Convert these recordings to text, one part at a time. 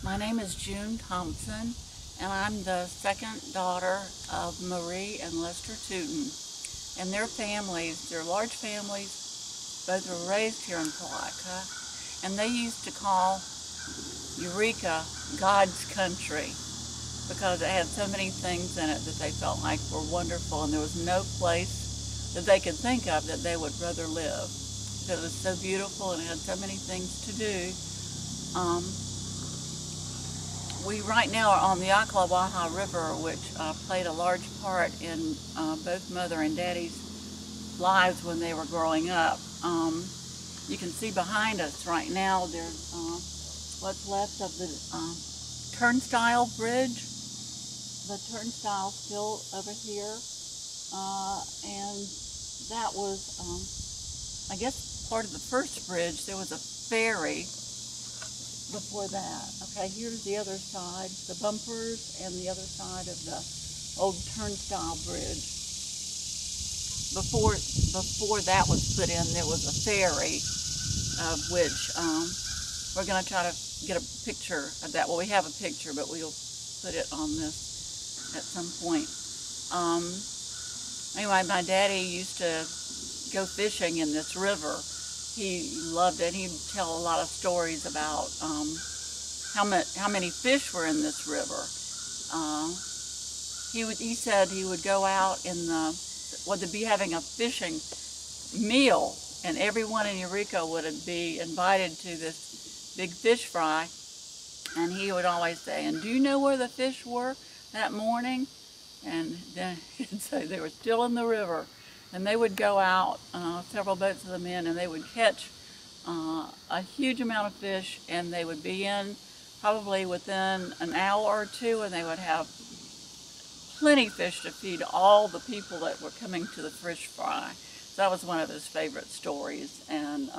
My name is June Thompson, and I'm the second daughter of Marie and Lester Teuton. And their families, they're large families, both were raised here in Palatka, and they used to call Eureka God's country because it had so many things in it that they felt like were wonderful, and there was no place that they could think of that they would rather live. It was so beautiful and it had so many things to do. We right now are on the Ocklawaha River, which played a large part in both Mother and Daddy's lives when they were growing up. You can see behind us right now there's what's left of the turnstile bridge. The turnstile's still over here, and that was, I guess, part of the first bridge. There was a ferry before that. Okay, here's the other side, the bumpers, and the other side of the old turnstile bridge. Before that was put in, there was a ferry, of which we're going to try to get a picture of that. Well, we have a picture, but we'll put it on this at some point. Anyway, my daddy used to go fishing in this river. He loved it. He'd tell a lot of stories about how many fish were in this river. He said he would go out in they'd be having a fishing meal, and everyone in Eureka would be invited to this big fish fry, and he would always say, "And do you know where the fish were that morning?" And then he'd say they were still in the river. And they would go out, several boats of them in, and they would catch a huge amount of fish, and they would be in probably within an hour or two, and they would have plenty of fish to feed all the people that were coming to the fish fry. So that was one of his favorite stories. And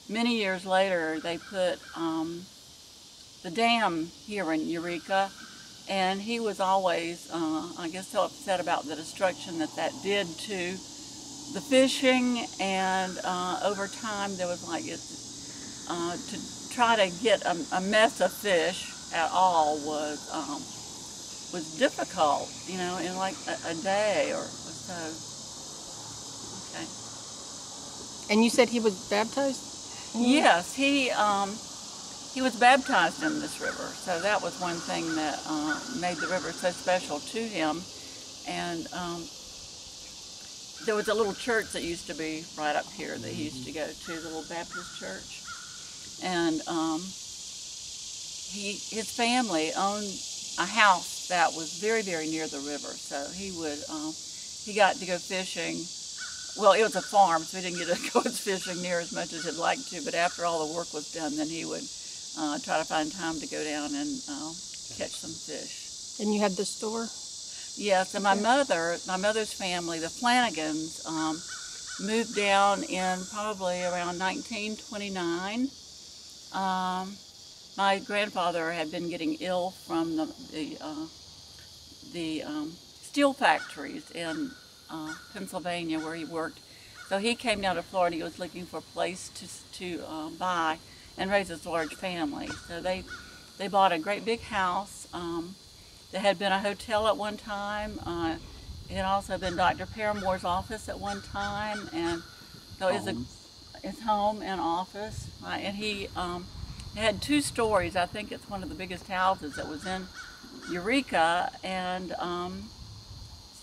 many years later, they put the dam here in Eureka. And he was always, I guess, so upset about the destruction that did to the fishing. And over time, there was like to try to get a mess of fish at all was difficult, you know, in like a day or so. Okay. And you said he was baptized? Yes, he was baptized in this river, so that was one thing that made the river so special to him. And there was a little church that used to be right up here that he used to go to, the little Baptist church. And his family owned a house that was very, very near the river, so he got to go fishing. Well, it was a farm, so he didn't get to go fishing near as much as he'd like to, but after all the work was done, then he would try to find time to go down and catch some fish. And you had the store? Yes, and my mother's family, the Flanagans, moved down in probably around 1929. My grandfather had been getting ill from the steel factories in Pennsylvania where he worked. So he came down to Florida. He was looking for a place to buy and raise his large family. So they bought a great big house. There had been a hotel at one time. It had also been Dr. Paramore's office at one time, and so his home and office. Right? And he had 2 stories. I think it's one of the biggest houses that was in Eureka, and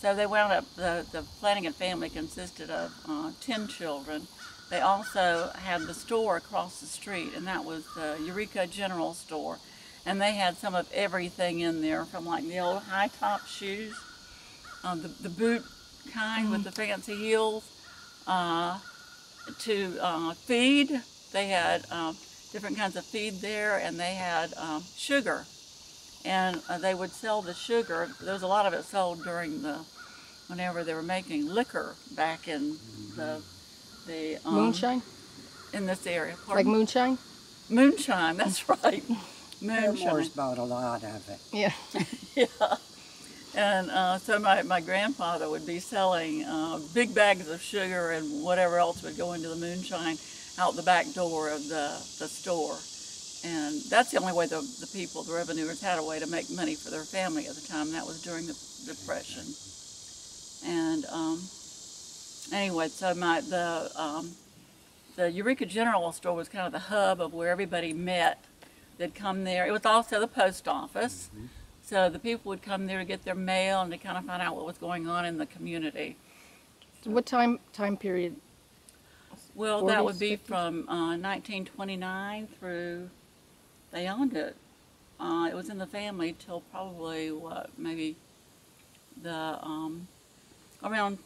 so they wound up. The Flanagan family consisted of 10 children. They also had the store across the street, and that was the Eureka General Store. And they had some of everything in there, from like the old high-top shoes, the boot kind with the fancy heels, to feed. They had different kinds of feed there, and they had sugar. And they would sell the sugar. There was a lot of it sold during whenever they were making liquor back in the moonshine? In this area. Pardon? Like moonshine? Moonshine, that's right. Moonshine. Paramore's bought a lot of it. Yeah. Yeah. And so my grandfather would be selling big bags of sugar and whatever else would go into the moonshine out the back door of the store. And that's the only way the people, the revenuers, had a way to make money for their family at the time. That was during the Depression. And anyway, so the Eureka General Store was kind of the hub of where everybody met. They'd come there. It was also the post office. So the people would come there to get their mail and to kind of find out what was going on in the community. So what time period? Well, that would 40s, be 50s? from 1929 through, they owned it. It was in the family till probably, maybe the, around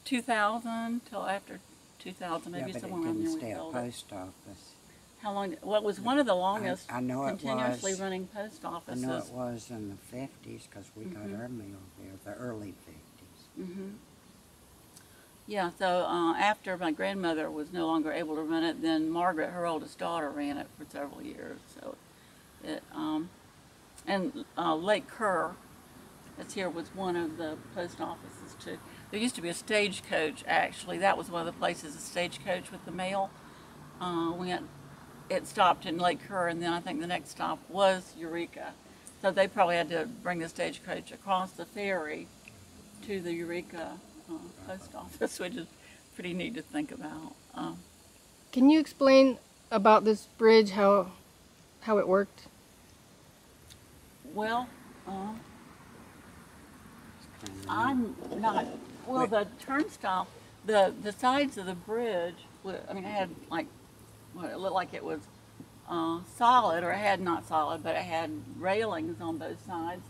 2000, till after 2000, maybe Yeah, but somewhere it around didn't there stay we at sold it. post office. How long? Well, it was one of the longest I know it continuously was. running post I offices. know it was in the 50s because we got our mail there, the early 50s. Yeah, so after my grandmother was no longer able to run it, then Margaret, her oldest daughter, ran it for several years. So it, and Lake Kerr, that's here, was one of the post offices too. There used to be a stagecoach, actually. That was one of the places, a stagecoach with the mail. It stopped in Lake Kerr, and then I think the next stop was Eureka. So they probably had to bring the stagecoach across the ferry to the Eureka post office, which is pretty neat to think about. Can you explain about this bridge, how it worked? Well, I'm not, well, the turnstile, the sides of the bridge, I mean, it had like, well, it looked like it was solid, or it had not solid, but it had railings on both sides.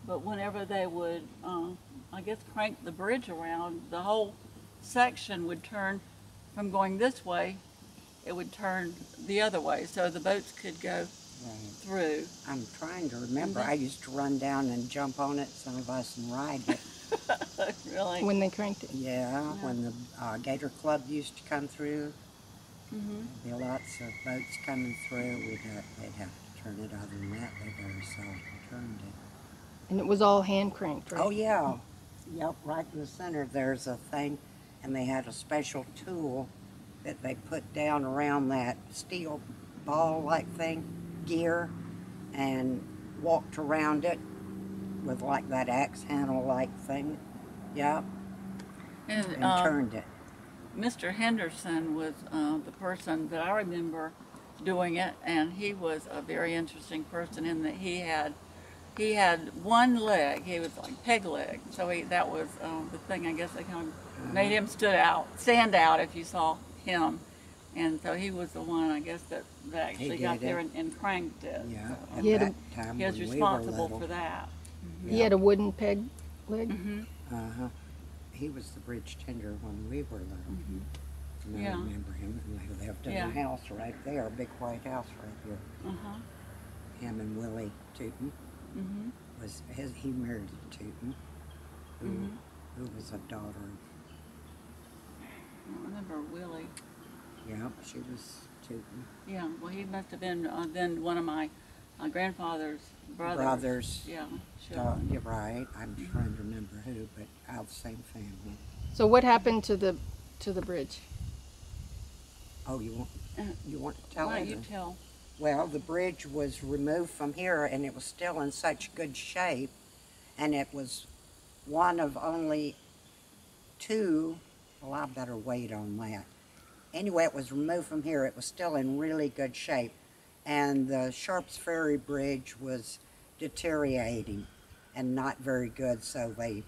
But whenever they would, I guess, crank the bridge around, the whole section would turn from going this way, it would turn the other way, so the boats could go through. I'm trying to remember. I used to run down and jump on it, some of us, and ride it. Really? When they cranked it? Yeah, when the Gator Club used to come through, there'd be lots of boats coming through. They'd have to turn it. Other than that, they very seldom turned it. And it was all hand cranked, right? Oh, yeah. Yep, right in the center there's a thing, and they had a special tool that they put down around that steel ball-like thing, gear, and walked around it with like that axe handle-like thing. Yep, And turned it. Mr. Henderson was the person that I remember doing it, and he was a very interesting person in that he had one leg. He was like peg leg, so that was the thing. I guess they kind of made him stand out if you saw him, and so he was the one, I guess, that actually got there and cranked it. Yeah, So at He had that time he was when responsible we were for little. that. He had a wooden peg leg? He was the bridge tender when we were little. And I Yeah. remember him, and they lived in Yeah. a house right there, a big white house right here. Him and Willie Teuton. He married Teuton, who was a daughter. I remember Willie. Yeah, she was Teuton. Yeah, well, he must have been then one of my grandfather's brothers. Brothers. Yeah, sure. You're right. I'm trying to remember who, but out of the same family. So what happened to the bridge? Oh, you want to tell Why her? don't you tell? Well, the bridge was removed from here, and it was still in such good shape, and it was one of only two. Well, I better wait on that. Anyway, it was removed from here. It was still in really good shape, and the Sharps Ferry Bridge was deteriorating and not very good, so they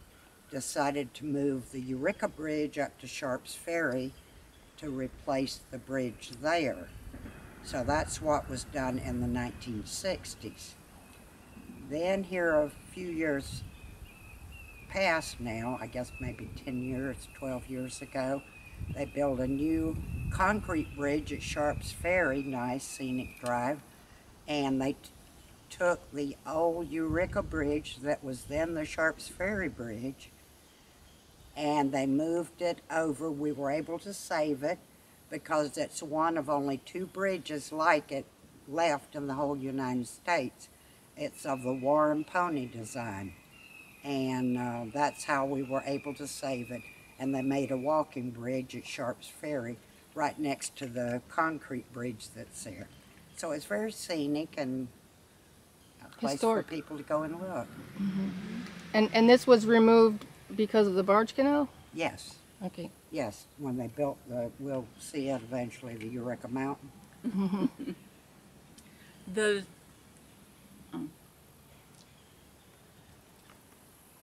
decided to move the Eureka Bridge up to Sharps Ferry to replace the bridge there. So that's what was done in the 1960s. Then here a few years past now, I guess maybe 10 years, 12 years ago, they built a new concrete bridge at Sharps Ferry, nice scenic drive, and they took the old Eureka Bridge that was then the Sharps Ferry Bridge, and they moved it over. We were able to save it because it's one of only two bridges like it left in the whole United States. It's of the War and Pony design, and that's how we were able to save it. And they made a walking bridge at Sharps Ferry right next to the concrete bridge that's there. So it's very scenic and a place Historic. for people to go and look. And this was removed because of the barge canal? Yes, Okay. yes. When they built we'll see it eventually, the Eureka Mountain. The